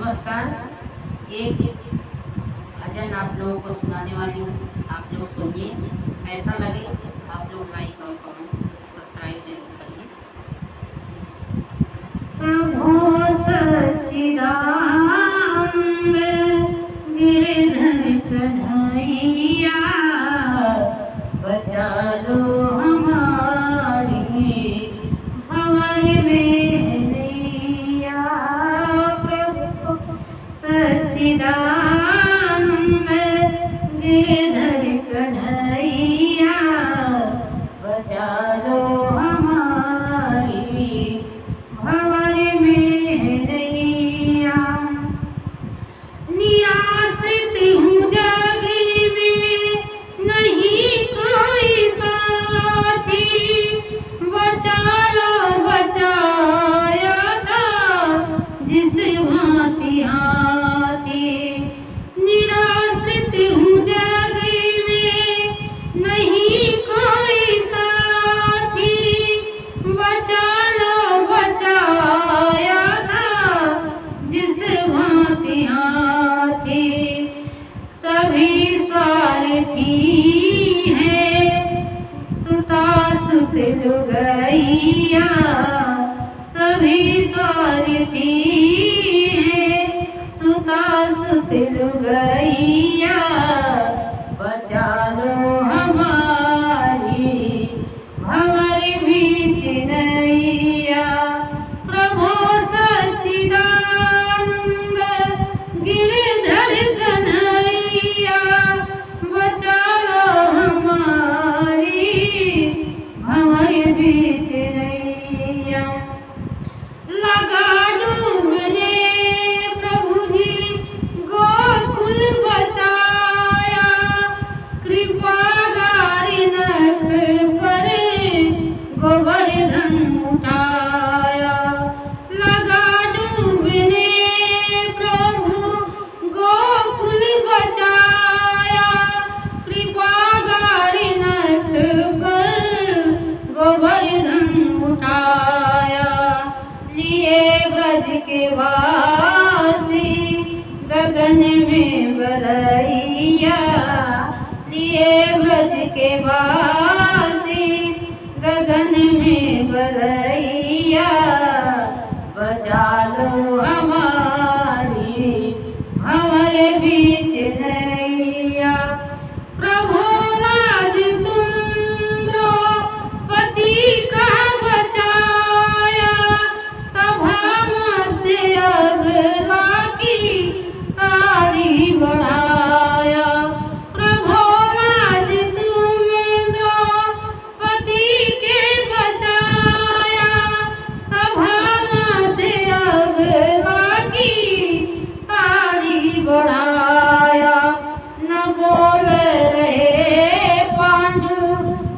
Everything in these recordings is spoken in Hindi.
नमस्कार। एक भजन आप लोगों को सुनाने वाली हूँ, आप लोग सुनिए। कैसा लगे आप लोग लाइक और कमेंट सब्सक्राइब जरूर करिए। प्रभु सच्चिदानंद गिरधर कन्हैया, बचा लो हमारी भंवर में नैया। प्रभु सच्चिदानंद गिरधर कन्हैया, बचा लो हमारी भंवर में नैया। नियासित हूँ जग में नहीं कोई साथी, बचा लो बचाया था जिस भांति हाथी। निराश्रित हूँ जग में नहीं कोई साथी, बचा लो बचाया था जिस भांति हाथी। सभी स्वार्थी हैं सुता सुत लुगैया, सभी स्वार्थी हैं सुता सुत लुगैया, बचा लो हमारी भंवर बीच नैया। प्रभु सच्चिदानंद गिरधर कन्हैया, बचा लो हमारी भंवर बीच नैया। लगा डूबने प्रभु जी गोकुल बचाया, कृपा गारी नख पर गोवर्धन उठाया। लगा डूबने प्रभु गोकुल बचाया, कृपा गारी नख पर गोवर्धन उठाया। लिए ब्रज के वासी गगन में बलैया, लिए ब्रज के वासी गगन में बलैया, बचा लो हमारी भंवर बीच नैया। प्रभु लाज तुम द्रौपदी का बचाया, सभा मध्य अबला की साड़ी बढ़ाया। प्रभु लाज तुम द्रौपदी के बचाया, सभा मध्य अबला की साड़ी बढ़ाया। न बोल रहे पांडु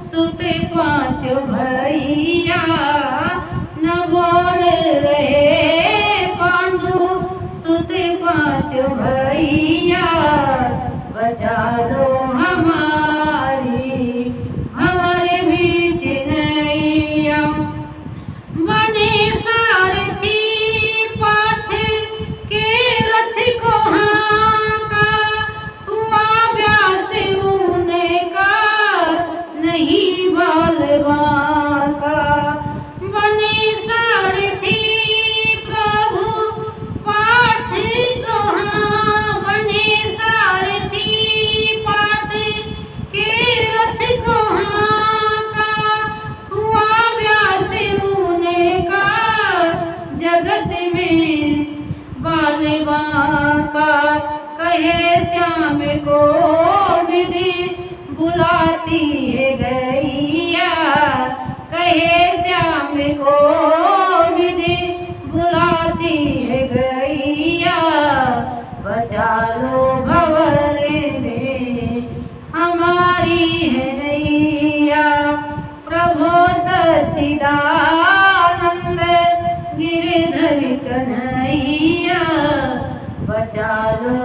सुत पांच भैया, न बोल रहे पांडु सुत पांच भैया, बचा लो हमारी भंवर बीच नैया। बने सारथी पाथ के रथ को हाँका, हुआ व्यास ऊने का नहीं बलवान का। बने सारथी प्रभु पाथ को हाँ, बने सारथी पाथ के रथ को हाँका, हुआ व्यास ऊने का जगत में बालवान का। कहे श्याम को विधि बुलाती है गैया, कहे श्याम को विधि बुलाती है गैया, बचा लो भंवर में हमारी है नैया। प्रभु सच्चिदानंद गिरधर कन्हैया, बचा लो